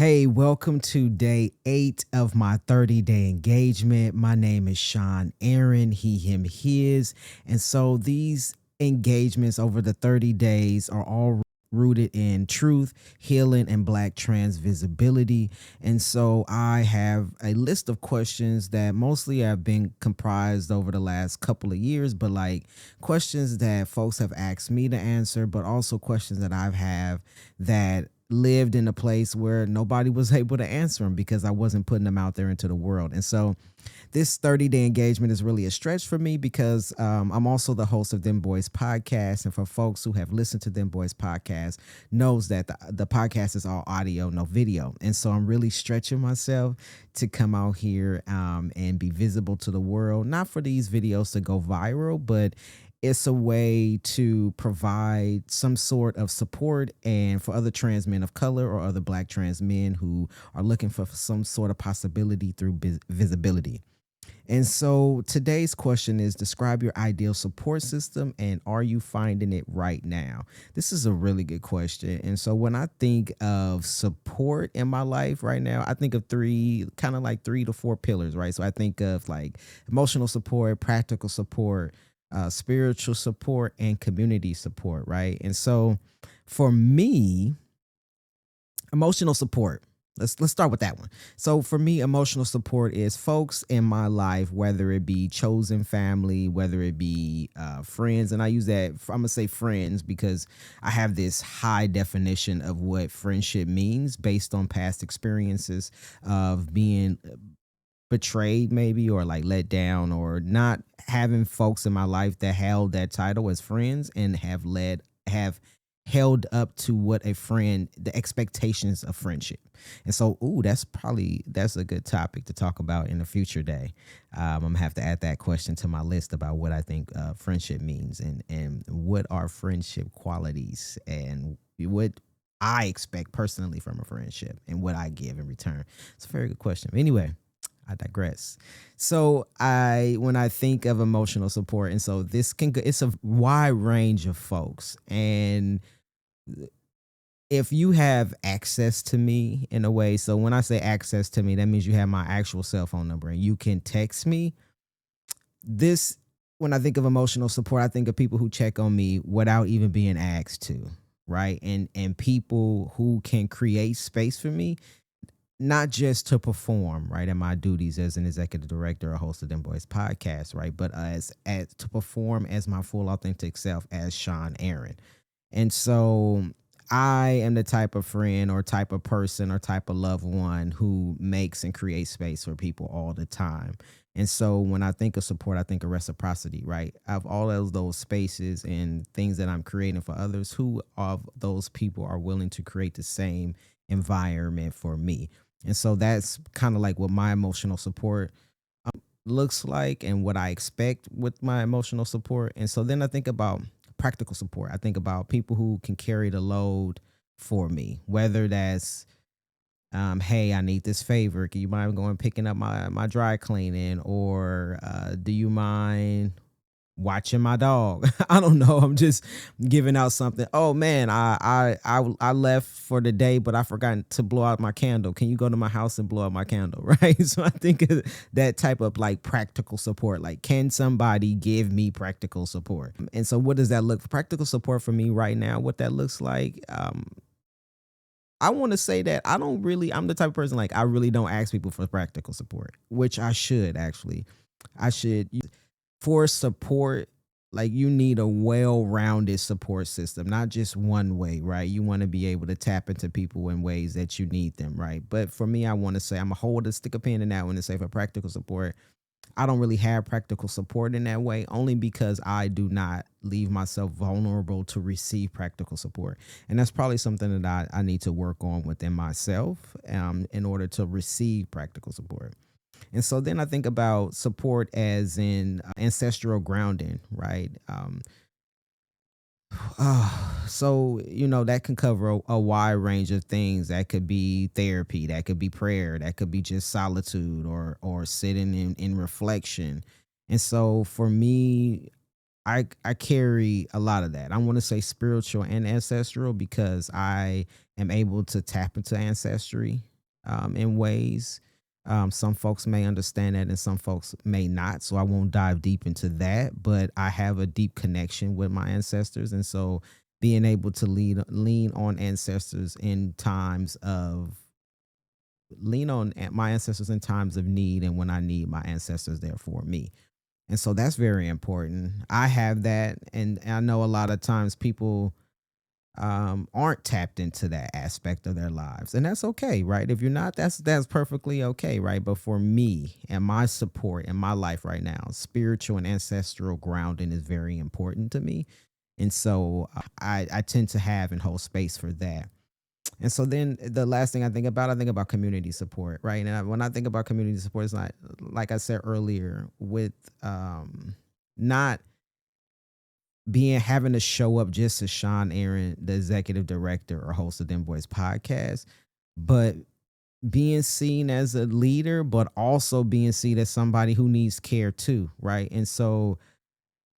Hey, welcome to day 8 of my 30-day engagement. My name is Sean Aaron, he, him, his. And so these engagements over the 30 days are all rooted in truth, healing, and Black trans visibility. And so I have a list of questions that mostly have been comprised over the last couple of years, but like questions that folks have asked me to answer, but also questions that I've have that lived in a place where nobody was able to answer them because I wasn't putting them out there into the world. And so this 30-day engagement is really a stretch for me because I'm also the host of Them Boys podcast. And for folks who have listened to Them Boys podcast knows that the podcast is all audio, no video. And so I'm really stretching myself to come out here and be visible to the world, not for these videos to go viral, but it's a way to provide some sort of support and for other trans men of color or other Black trans men who are looking for some sort of possibility through visibility. And so today's question is, describe your ideal support system and are you finding it right now? This is a really good question. And so when I think of support in my life right now, I think of kind of like 3 to 4 pillars, right? So I think of like emotional support, practical support, spiritual support, and community support, right? And so for me, emotional support. Let's start with that one. So for me, emotional support is folks in my life, whether it be chosen family, whether it be friends, and I use that. I'm gonna say friends because I have this high definition of what friendship means based on past experiences of being betrayed, maybe, or like let down, or not having folks in my life that held that title as friends and have held up to what a friend, the expectations of friendship. And so, that's a good topic to talk about in a future day. I'm gonna have to add that question to my list about what I think friendship means, and what are friendship qualities, and what I expect personally from a friendship and what I give in return. It's a very good question. Anyway, I digress. So when I think of emotional support, and so it's a wide range of folks. And if you have access to me in a way, so when I say access to me, that means you have my actual cell phone number and you can text me. This, when I think of emotional support, I think of people who check on me without even being asked to, right? And people who can create space for me, not just to perform, right, in my duties as an executive director or host of Them Boys podcast, right, but as to perform as my full authentic self as Sean Aaron. And so I am the type of friend or type of person or type of loved one who makes and creates space for people all the time. And so when I think of support, I think of reciprocity, right? Of all of those spaces and things that I'm creating for others, who of those people are willing to create the same environment for me? And so that's kind of like what my emotional support looks like and what I expect with my emotional support. And so then I think about practical support. I think about people who can carry the load for me, whether that's hey, I need this favor. Can you mind going picking up my dry cleaning, or do you mind watching my dog? I don't know. I'm just giving out something. Oh man, I left for the day, but I forgot to blow out my candle. Can you go to my house and blow out my candle? Right. So I think of that type of like practical support. Like, can somebody give me practical support? And so, what does that look for? Practical support for me right now? What that looks like? I want to say that I'm the type of person, like, I really don't ask people for practical support, which I should actually. I should. For support, like, you need a well-rounded support system, not just one way, right? You want to be able to tap into people in ways that you need them, right? But for me, I want to say, I'm a holder, stick a pin in that one, and say for practical support, I don't really have practical support in that way, only because I do not leave myself vulnerable to receive practical support. And that's probably something that I need to work on within myself in order to receive practical support. And so then I think about support as in ancestral grounding, right? So that can cover a wide range of things. That could be therapy, that could be prayer, that could be just solitude, or sitting in reflection. And so for me, I carry a lot of that. I want to say spiritual and ancestral because I am able to tap into ancestry in ways. Some folks may understand that and some folks may not. So I won't dive deep into that, but I have a deep connection with my ancestors. And so being able to lean on ancestors in times of lean on my ancestors in times of need and when I need my ancestors there for me. And so that's very important. I have that, and I know a lot of times people aren't tapped into that aspect of their lives, and that's okay, right? If you're not, that's perfectly okay, right? But for me and my support in my life right now, spiritual and ancestral grounding is very important to me, and so I tend to have and hold space for that. And so then the last thing I think about community support, right? And when I think about community support, it's not like I said earlier with not being having to show up just as Sean Aaron, the executive director or host of Them Boys podcast, but being seen as a leader, but also being seen as somebody who needs care too, right? And so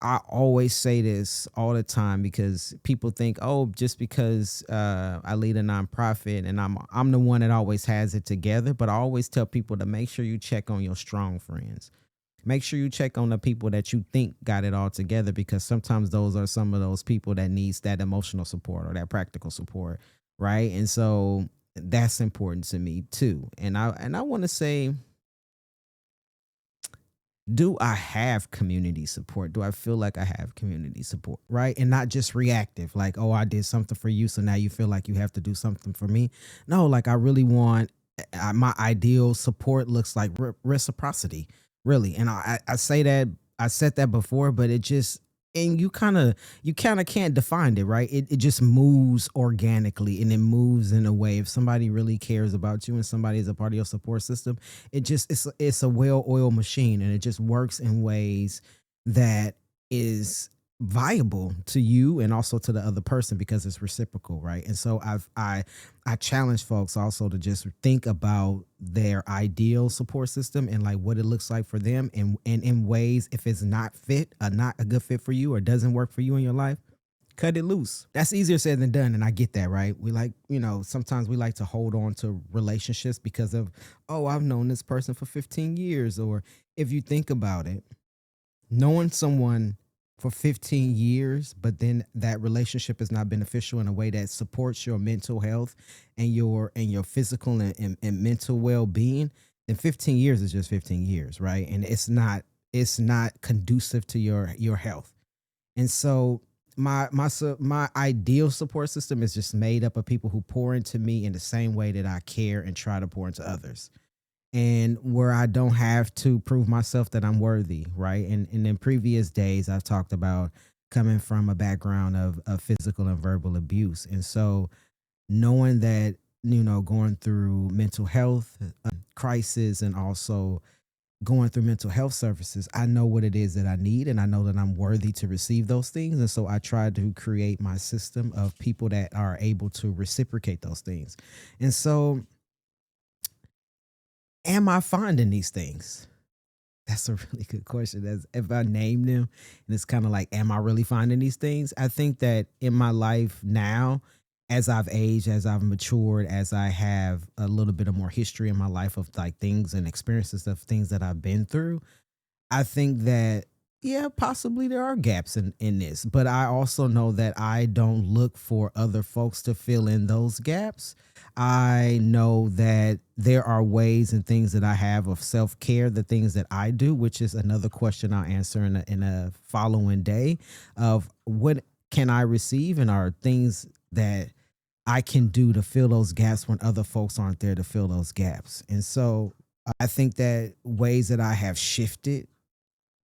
I always say this all the time because people think, oh, just because I lead a nonprofit and I'm the one that always has it together. But I always tell people to make sure you check on your strong friends. Make sure you check on the people that you think got it all together, because sometimes those are some of those people that needs that emotional support or that practical support, right? And so that's important to me too. And I want to say, do I have community support? Do I feel like I have community support? Right. And not just reactive, like, oh, I did something for you. So now you feel like you have to do something for me. No, like I really want my ideal support looks like reciprocity, really. And I say that, I said that before, but it just, and you kind of can't define it, right? It just moves organically and it moves in a way. If somebody really cares about you and somebody is a part of your support system, it's a well-oiled machine, and it just works in ways that is viable to you and also to the other person because it's reciprocal, right? And so I challenge folks also to just think about their ideal support system and like what it looks like for them, and in ways, if it's not a good fit for you or doesn't work for you in your life, cut it loose. That's easier said than done. And I get that, right? We like, sometimes we like to hold on to relationships because of, oh, I've known this person for 15 years. Or if you think about it, knowing someone for 15 years, but then that relationship is not beneficial in a way that supports your mental health and your physical and mental well-being, then 15 years is just 15 years, right? And it's not conducive to your health. And so my ideal support system is just made up of people who pour into me in the same way that I care and try to pour into others, and where I don't have to prove myself that I'm worthy, right? And in previous days, I've talked about coming from a background of physical and verbal abuse. And so knowing that, going through mental health crisis and also going through mental health services, I know what it is that I need and I know that I'm worthy to receive those things. And so I try to create my system of people that are able to reciprocate those things. And so, am I finding these things? That's a really good question. That's if I name them, and it's kind of like, am I really finding these things? I think that in my life now, as I've aged, as I've matured, as I have a little bit of more history in my life of like things and experiences of things that I've been through, I think that, yeah, possibly there are gaps in this, but I also know that I don't look for other folks to fill in those gaps. I know that there are ways and things that I have of self care, the things that I do, which is another question I'll answer in a following day of what can I receive, and are things that I can do to fill those gaps when other folks aren't there to fill those gaps. And so I think that ways that I have shifted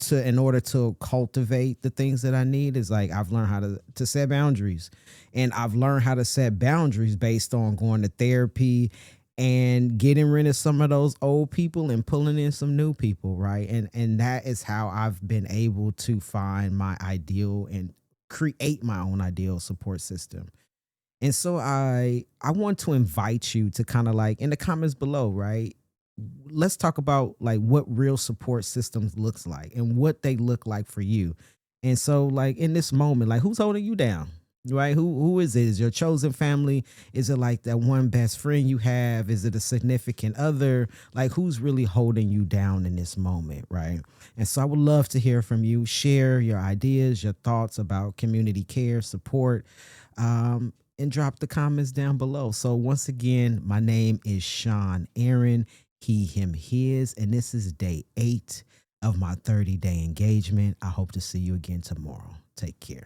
to in order to cultivate the things that I need is like I've learned how to set boundaries. And I've learned how to set boundaries based on going to therapy and getting rid of some of those old people and pulling in some new people, right? And that is how I've been able to find my ideal and create my own ideal support system. And so I want to invite you to kind of like in the comments below, right? Let's talk about like what real support systems looks like and what they look like for you. And so like in this moment, like who's holding you down? right? Who is it? Is your chosen family? Is it like that one best friend you have? Is it a significant other? Like who's really holding you down in this moment, right? And so I would love to hear from you. Share your ideas, your thoughts about community care, support, and drop the comments down below. So once again, my name is Sean Aaron, he, him, his, and this is day 8 of my 30-day engagement. I hope to see you again tomorrow. Take care.